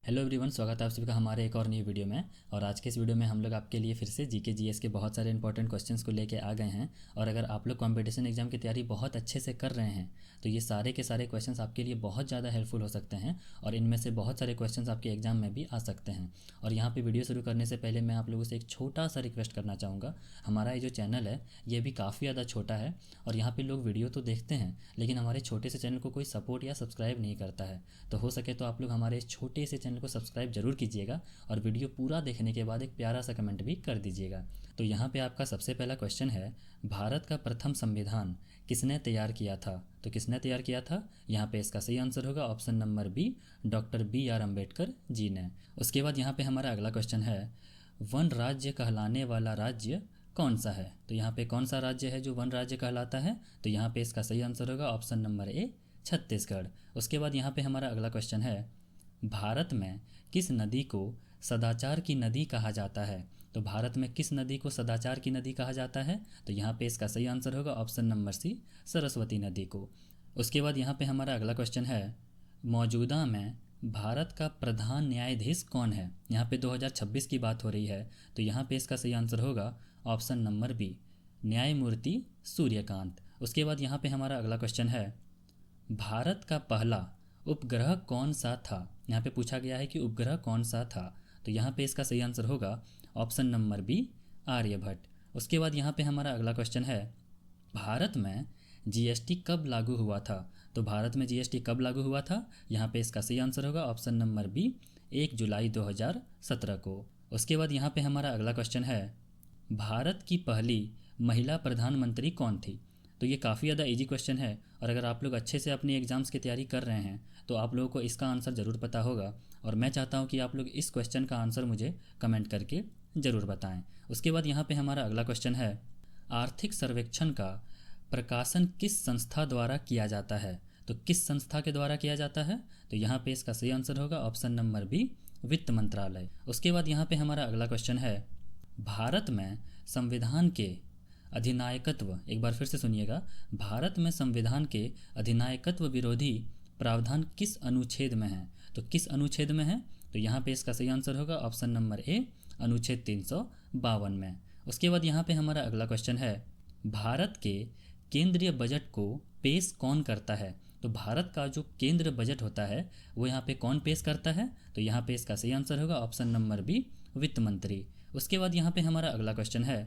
Hello everyone, स्वागत है आप सभी का हमारे एक और नई वीडियो में। और आज के इस वीडियो में हम लोग आपके लिए फिर से जीके जीएस के बहुत सारे इंपॉर्टेंट क्वेश्चंस को लेके आ गए हैं। और अगर आप लोग कंपटीशन एग्जाम की तैयारी बहुत अच्छे से कर रहे हैं तो ये सारे के सारे क्वेश्चंस आपके लिए बहुत ज़्यादा हेल्पफुल हो सकते हैं और इनमें से बहुत सारे क्वेश्चंस आपके एग्जाम में भी आ सकते हैं। और यहाँ पर वीडियो शुरू करने से पहले मैं आप लोगों से एक छोटा सा रिक्वेस्ट करना चाहूँगा। हमारा ये जो चैनल है ये भी काफ़ी ज़्यादा छोटा है और यहाँ पर लोग वीडियो तो देखते हैं लेकिन हमारे छोटे से चैनल को कोई सपोर्ट या सब्सक्राइब नहीं करता है। तो हो सके तो आप लोग हमारे इस छोटे से चैनल को सब्सक्राइब जरूर कीजिएगा और वीडियो पूरा देखने के बाद एक प्यारा सा कमेंट भी कर दीजिएगा। तो यहाँ पे आपका सबसे पहला क्वेश्चन है, भारत का प्रथम संविधान किसने तैयार किया था? तो किसने तैयार किया था? यहाँ पे इसका सही आंसर होगा option number B, doctor B R Ambedkar ji ने। उसके बाद यहाँ पे हमारा अगला क्वेश्चन है, वन राज्य कहलाने वाला राज्य कौन सा है? तो यहाँ पे कौन सा राज्य है जो वन राज्य कहलाता है? तो यहाँ पे इसका सही आंसर होगा ऑप्शन नंबर ए, छत्तीसगढ़। उसके बाद यहाँ पे हमारा अगला क्वेश्चन है, भारत में किस नदी को सदाचार की नदी कहा जाता है? तो भारत में किस नदी को सदाचार की नदी कहा जाता है? तो यहाँ पे इसका सही आंसर होगा ऑप्शन नंबर सी, सरस्वती नदी को। उसके बाद यहाँ पे हमारा अगला क्वेश्चन है, मौजूदा में भारत का प्रधान न्यायाधीश कौन है? यहाँ पे 2026 की बात हो रही है तो यहाँ पे इसका सही आंसर होगा ऑप्शन नंबर बी, न्यायमूर्ति सूर्यकांत। उसके बाद यहाँ पे हमारा अगला क्वेश्चन है, भारत का पहला उपग्रह कौन सा था? यहाँ पे पूछा गया है कि उपग्रह कौन सा था। तो यहाँ पे इसका सही आंसर होगा ऑप्शन नंबर बी, आर्यभट्ट। उसके बाद यहाँ पे हमारा अगला क्वेश्चन है, भारत में जीएसटी कब लागू हुआ था? तो भारत में जीएसटी कब लागू हुआ था? यहाँ पे इसका सही आंसर होगा ऑप्शन नंबर बी, 1 जुलाई 2017 को। उसके बाद यहाँ पे हमारा अगला क्वेश्चन है, भारत की पहली महिला प्रधानमंत्री कौन थी? तो ये काफ़ी ज़्यादा इजी क्वेश्चन है और अगर आप लोग अच्छे से अपने एग्ज़ाम्स की तैयारी कर रहे हैं तो आप लोगों को इसका आंसर ज़रूर पता होगा। और मैं चाहता हूँ कि आप लोग इस क्वेश्चन का आंसर मुझे कमेंट करके ज़रूर बताएं। उसके बाद यहाँ पे हमारा अगला क्वेश्चन है, आर्थिक सर्वेक्षण का प्रकाशन किस संस्था द्वारा किया जाता है? तो किस संस्था के द्वारा किया जाता है? तो यहाँ पे इसका सही आंसर होगा ऑप्शन नंबर बी, वित्त मंत्रालय। उसके बाद यहाँ पे हमारा अगला क्वेश्चन है, भारत में संविधान के अधिनायकत्व, एक बार फिर से सुनिएगा, भारत में संविधान के अधिनायकत्व विरोधी प्रावधान किस अनुच्छेद में है? तो किस अनुच्छेद में है? तो यहाँ पे इसका सही आंसर होगा ऑप्शन नंबर ए, अनुच्छेद 352 में। उसके बाद यहाँ पे हमारा अगला क्वेश्चन है, भारत के केंद्रीय बजट को पेश कौन करता है? तो भारत का जो केंद्र बजट होता है वो यहाँ पे कौन पेश करता है? तो यहाँ पे इसका सही आंसर होगा ऑप्शन नंबर बी, वित्त मंत्री। उसके बाद यहाँ पे हमारा अगला क्वेश्चन है,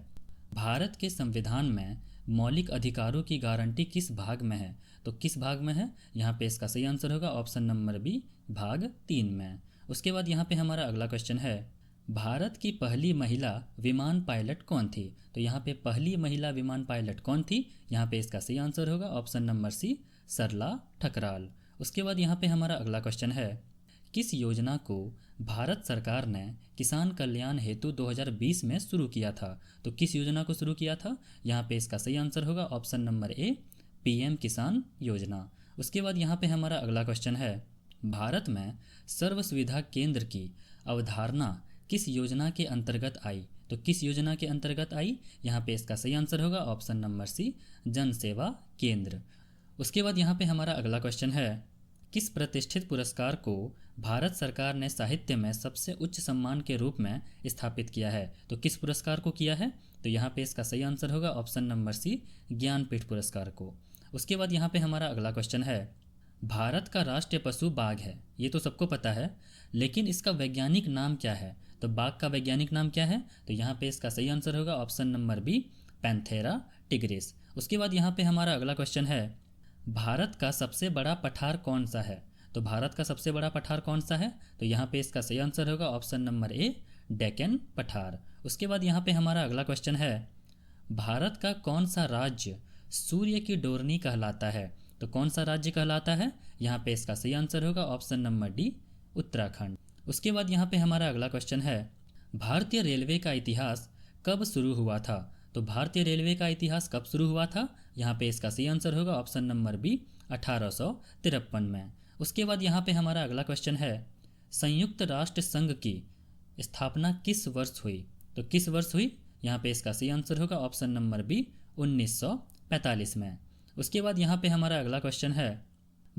भारत के संविधान में मौलिक अधिकारों की गारंटी किस भाग में है? तो किस भाग में है? यहाँ पे इसका सही आंसर होगा ऑप्शन नंबर बी, भाग 3 में। उसके बाद यहाँ पे हमारा अगला क्वेश्चन है, भारत की पहली महिला विमान पायलट कौन थी? तो यहाँ पे पहली महिला विमान पायलट कौन थी? यहाँ पे इसका सही आंसर होगा ऑप्शन नंबर सी, सरला ठकराल। उसके बाद यहाँ पे हमारा अगला क्वेश्चन है, किस योजना को भारत सरकार ने किसान कल्याण हेतु 2020 में शुरू किया था? तो किस योजना को शुरू किया था? यहाँ पे इसका सही आंसर होगा ऑप्शन नंबर ए, पीएम किसान योजना। उसके बाद यहाँ पे हमारा अगला क्वेश्चन है, भारत में सर्व सुविधा केंद्र की अवधारणा किस योजना के अंतर्गत आई? तो किस योजना के अंतर्गत आई? यहाँ पे इसका सही आंसर होगा ऑप्शन नंबर सी, जन सेवा केंद्र। उसके बाद यहाँ पे हमारा अगला क्वेश्चन है, किस प्रतिष्ठित पुरस्कार को भारत सरकार ने साहित्य में सबसे उच्च सम्मान के रूप में स्थापित किया है? तो किस पुरस्कार को किया है? तो यहाँ पे इसका सही आंसर होगा ऑप्शन नंबर सी, ज्ञानपीठ पुरस्कार को। उसके बाद यहाँ पे हमारा अगला क्वेश्चन है, भारत का राष्ट्रीय पशु बाघ है, ये तो सबको पता है, लेकिन इसका वैज्ञानिक नाम क्या है? तो बाघ का वैज्ञानिक नाम क्या है? तो यहाँ पे इसका सही आंसर होगा option number B, Panthera tigris. उसके बाद यहाँ पे हमारा अगला क्वेश्चन है, भारत का सबसे बड़ा पठार कौन सा है? तो भारत का सबसे बड़ा पठार कौन सा है? तो यहाँ पे इसका सही आंसर होगा ऑप्शन नंबर ए, डेक्कन पठार। उसके बाद यहाँ पे हमारा अगला क्वेश्चन है, भारत का कौन सा राज्य सूर्य की डोरनी कहलाता है? तो कौन सा राज्य कहलाता है? यहाँ पे इसका सही आंसर होगा ऑप्शन नंबर डी, उत्तराखंड। उसके बाद यहाँ पे हमारा अगला क्वेश्चन है, भारतीय रेलवे का इतिहास कब शुरू हुआ था? तो भारतीय रेलवे का इतिहास कब शुरू हुआ था? यहाँ पे इसका सही आंसर होगा ऑप्शन नंबर बी, 1853 में। उसके बाद यहाँ पे हमारा अगला क्वेश्चन है, संयुक्त राष्ट्र संघ की स्थापना किस वर्ष हुई? तो किस वर्ष हुई? यहाँ पे इसका सही आंसर होगा ऑप्शन नंबर बी, 1945 में। उसके बाद यहाँ पे हमारा अगला क्वेश्चन है,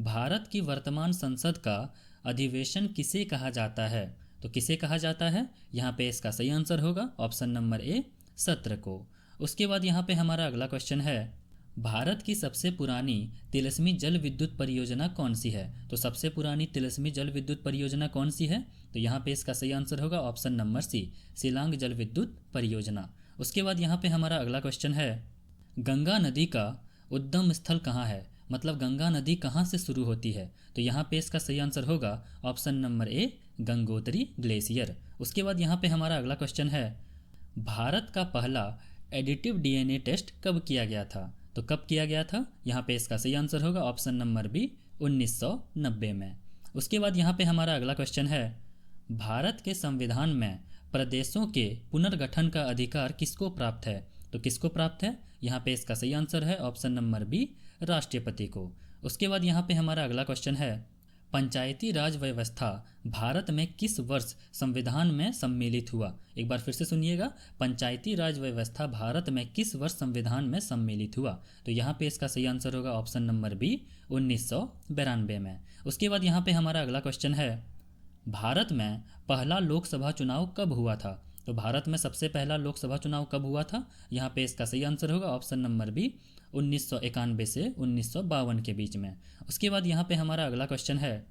भारत की वर्तमान संसद का अधिवेशन किसे कहा जाता है? तो किसे कहा जाता है? यहाँ पे इसका सही आंसर होगा ऑप्शन नंबर ए, सत्र को। उसके बाद यहाँ पे हमारा अगला क्वेश्चन है, भारत की सबसे पुरानी तिलिस्मी जल विद्युत परियोजना कौन सी है? तो सबसे पुरानी तिलिस्मी जल विद्युत परियोजना कौन सी है? तो यहाँ पे इसका सही आंसर होगा ऑप्शन नंबर सी, सिलांग जल विद्युत परियोजना। उसके बाद यहाँ पे हमारा अगला क्वेश्चन है, गंगा नदी का उद्गम स्थल कहाँ है? मतलब गंगा नदी कहाँ से शुरू होती है? तो यहाँ पे इसका सही आंसर होगा option number A, Gangotri glacier. उसके बाद यहाँ पे हमारा अगला क्वेश्चन है, भारत का पहला एडिटिव डीएनए टेस्ट कब किया गया था? तो कब किया गया था? यहाँ पे इसका सही आंसर होगा ऑप्शन नंबर बी, 1990 में। उसके बाद यहाँ पे हमारा अगला क्वेश्चन है, भारत के संविधान में प्रदेशों के पुनर्गठन का अधिकार किसको प्राप्त है? तो किसको प्राप्त है? यहाँ पे इसका सही आंसर है ऑप्शन नंबर बी, राष्ट्रपति को। उसके बाद यहाँ पे हमारा अगला क्वेश्चन है, पंचायती राज व्यवस्था भारत में किस वर्ष संविधान में सम्मिलित हुआ? एक बार फिर से सुनिएगा, पंचायती राज व्यवस्था भारत में किस वर्ष संविधान में सम्मिलित हुआ? तो यहाँ पे इसका सही आंसर होगा ऑप्शन नंबर बी, 1992 में। उसके बाद यहाँ पे हमारा अगला क्वेश्चन है, भारत में पहला लोकसभा चुनाव कब हुआ था? तो भारत में सबसे पहला लोकसभा चुनाव कब हुआ था? यहाँ पे इसका सही आंसर होगा ऑप्शन नंबर बी, 1991 से 1952 के बीच में। उसके बाद यहाँ पे हमारा अगला क्वेश्चन है,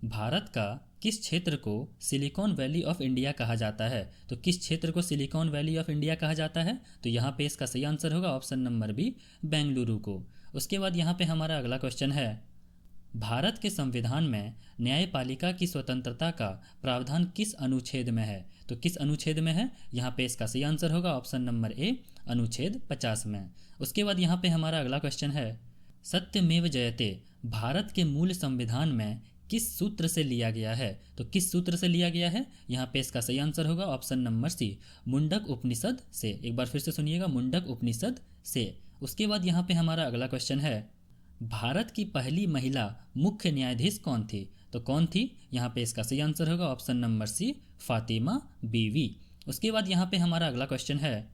भारत का किस क्षेत्र को सिलिकॉन वैली ऑफ इंडिया कहा जाता है? तो किस क्षेत्र को सिलिकॉन वैली ऑफ इंडिया कहा जाता है? तो यहाँ पे इसका सही आंसर होगा ऑप्शन नंबर बी, बेंगलुरु को। उसके बाद यहाँ पे हमारा अगला क्वेश्चन है, भारत के संविधान में न्यायपालिका की स्वतंत्रता का प्रावधान किस अनुच्छेद में है? तो किस अनुच्छेद में है? यहाँ पे इसका सही आंसर होगा ऑप्शन नंबर ए, अनुच्छेद 50 में। उसके बाद यहाँ पे हमारा अगला क्वेश्चन है, सत्यमेव जयते भारत के मूल संविधान में किस सूत्र से लिया गया है? तो किस सूत्र से लिया गया है? यहाँ पे इसका सही आंसर होगा ऑप्शन नंबर सी, मुंडक उपनिषद से। एक बार फिर से सुनिएगा, मुंडक उपनिषद से। उसके बाद यहाँ पे हमारा अगला क्वेश्चन है, भारत की पहली महिला मुख्य न्यायाधीश कौन थी? तो कौन थी? यहाँ पे इसका सही आंसर होगा ऑप्शन नंबर सी, फातिमा बीवी। उसके बाद यहाँ पे हमारा अगला क्वेश्चन है,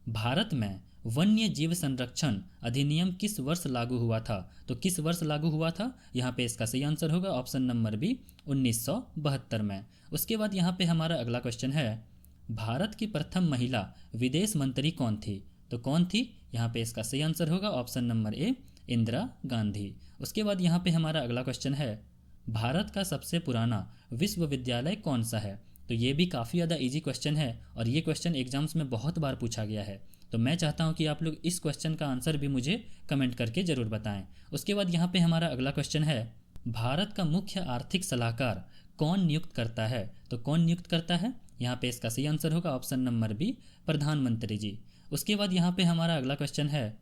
भारत में वन्य जीव संरक्षण अधिनियम किस वर्ष लागू हुआ था? तो किस वर्ष लागू हुआ था? यहाँ पे इसका सही आंसर होगा ऑप्शन नंबर बी, 1972 में। उसके बाद यहाँ पे हमारा अगला क्वेश्चन है, भारत की प्रथम महिला विदेश मंत्री कौन थी? तो कौन थी? यहाँ पे इसका सही आंसर होगा option number A, Indira Gandhi. उसके बाद यहाँ पे हमारा अगला क्वेश्चन है, भारत का सबसे पुराना विश्वविद्यालय कौन सा है? तो ये भी काफ़ी ज़्यादा इजी क्वेश्चन है और ये क्वेश्चन एग्जाम्स में बहुत बार पूछा गया है। तो मैं चाहता हूँ कि आप लोग इस क्वेश्चन का आंसर भी मुझे कमेंट करके ज़रूर बताएं। उसके बाद यहाँ पे हमारा अगला क्वेश्चन है, भारत का मुख्य आर्थिक सलाहकार कौन नियुक्त करता है? तो कौन नियुक्त करता है? यहाँ पे इसका सही आंसर होगा ऑप्शन नंबर बी, प्रधानमंत्री जी। उसके बाद यहाँ पे हमारा अगला क्वेश्चन है,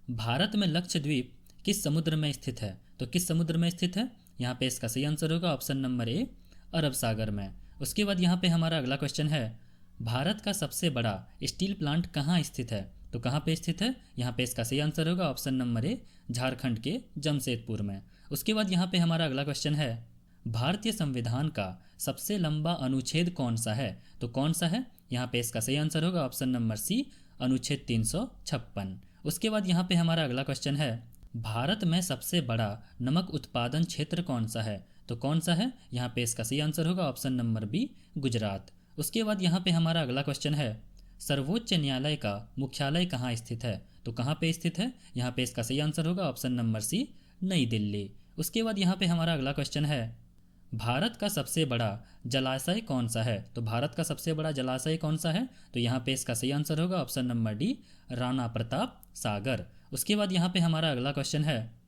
भारत में लक्षद्वीप किस समुद्र में स्थित है? तो किस समुद्र में स्थित है? यहाँ पे इसका सही आंसर होगा ऑप्शन नंबर ए, अरब सागर में। उसके बाद यहाँ पे हमारा अगला क्वेश्चन है, भारत का सबसे बड़ा स्टील प्लांट कहाँ स्थित है? तो कहाँ पे स्थित है? यहाँ पे इसका सही आंसर होगा ऑप्शन नंबर ए, झारखंड के जमशेदपुर में। उसके बाद यहाँ पे हमारा अगला क्वेश्चन है, भारतीय संविधान का सबसे लंबा अनुच्छेद कौन सा है? तो कौन सा है? यहाँ पे इसका सही आंसर होगा ऑप्शन नंबर सी, अनुच्छेद 356। उसके बाद यहाँ पे हमारा अगला क्वेश्चन है, भारत में सबसे बड़ा नमक उत्पादन क्षेत्र कौन सा है? तो कौन सा है? यहाँ पे इसका सही आंसर होगा ऑप्शन नंबर बी, गुजरात। उसके बाद यहाँ पे हमारा अगला क्वेश्चन है, सर्वोच्च न्यायालय का मुख्यालय कहाँ स्थित है? तो कहाँ पे स्थित है? यहाँ पे इसका सही आंसर होगा ऑप्शन नंबर सी, नई दिल्ली। उसके बाद यहाँ पे हमारा अगला क्वेश्चन है, भारत का सबसे बड़ा जलाशय कौन सा है? तो भारत का सबसे बड़ा जलाशय कौन सा है? तो यहाँ पे इसका सही आंसर होगा option number D, Rana Pratap Sagar. उसके बाद यहाँ पे हमारा अगला क्वेश्चन है,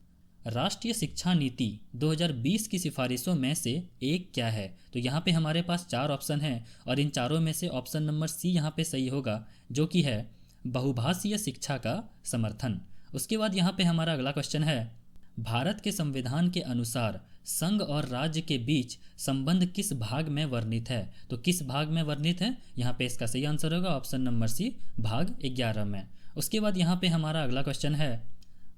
राष्ट्रीय शिक्षा नीति 2020 की सिफारिशों में से एक क्या है? तो यहाँ पे हमारे पास 4 ऑप्शन हैं और इन चारों में से ऑप्शन नंबर सी यहाँ पे सही होगा, जो कि है बहुभाषीय शिक्षा का समर्थन। उसके बाद यहाँ पे हमारा अगला क्वेश्चन है, भारत के संविधान के अनुसार संघ और राज्य के बीच संबंध किस भाग में वर्णित है? तो किस भाग में वर्णित है? यहाँ पे इसका सही आंसर होगा ऑप्शन नंबर सी, भाग 11 में। उसके बाद यहाँ पे हमारा अगला क्वेश्चन है,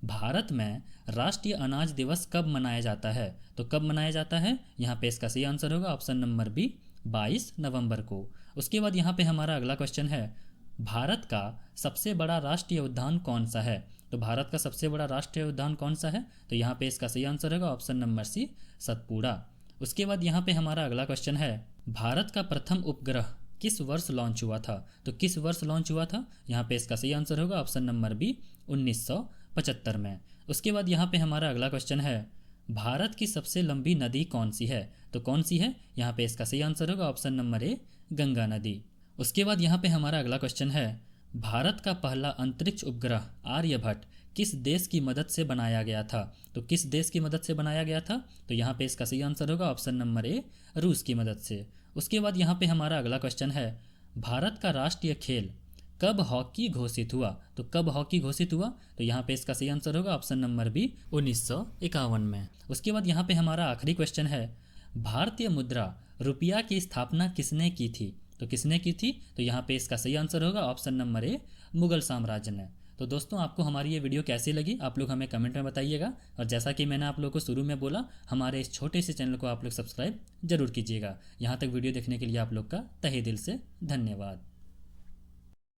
भारत में राष्ट्रीय अनाज दिवस कब मनाया जाता है? तो कब मनाया जाता है? यहाँ पे इसका सही आंसर होगा ऑप्शन नंबर बी, 22 नवंबर को। उसके बाद यहाँ पे हमारा अगला क्वेश्चन है, भारत का सबसे बड़ा राष्ट्रीय उद्यान कौन सा है? तो भारत का सबसे बड़ा राष्ट्रीय उद्यान कौन सा है? तो यहाँ पे इसका सही आंसर होगा ऑप्शन नंबर सी, सतपुड़ा। उसके बाद यहाँ पे हमारा अगला क्वेश्चन है, भारत का प्रथम उपग्रह किस वर्ष लॉन्च हुआ था? तो किस वर्ष लॉन्च हुआ था? यहाँ पे इसका सही आंसर होगा ऑप्शन नंबर बी 1975 में। उसके बाद यहाँ पे हमारा अगला क्वेश्चन है, भारत की सबसे लंबी नदी कौन सी है? तो कौन सी है? यहाँ पे इसका सही आंसर होगा ऑप्शन नंबर ए गंगा नदी। उसके बाद यहाँ पे हमारा अगला क्वेश्चन है, भारत का पहला अंतरिक्ष उपग्रह आर्यभट्ट किस देश की मदद से बनाया गया था? तो किस देश की मदद से बनाया गया था? तो यहाँ पे इसका सही आंसर होगा ऑप्शन नंबर ए रूस की मदद से। उसके बाद यहाँ पे हमारा अगला क्वेश्चन है, भारत का राष्ट्रीय खेल कब हॉकी घोषित हुआ? तो कब हॉकी घोषित हुआ? तो यहाँ पे इसका सही आंसर होगा ऑप्शन नंबर बी 1951 में। उसके बाद यहाँ पे हमारा आखिरी क्वेश्चन है, भारतीय मुद्रा रुपया की स्थापना किसने की थी? तो किसने की थी? तो यहाँ पे इसका सही आंसर होगा ऑप्शन नंबर ए मुगल साम्राज्य ने। तो दोस्तों, आपको हमारी ये वीडियो कैसी लगी आप लोग हमें कमेंट में बताइएगा, और जैसा कि मैंने आप लोगों को शुरू में बोला, हमारे इस छोटे से चैनल को आप लोग सब्सक्राइब जरूर कीजिएगा। यहाँ तक वीडियो देखने के लिए आप लोग का तहे दिल से धन्यवाद।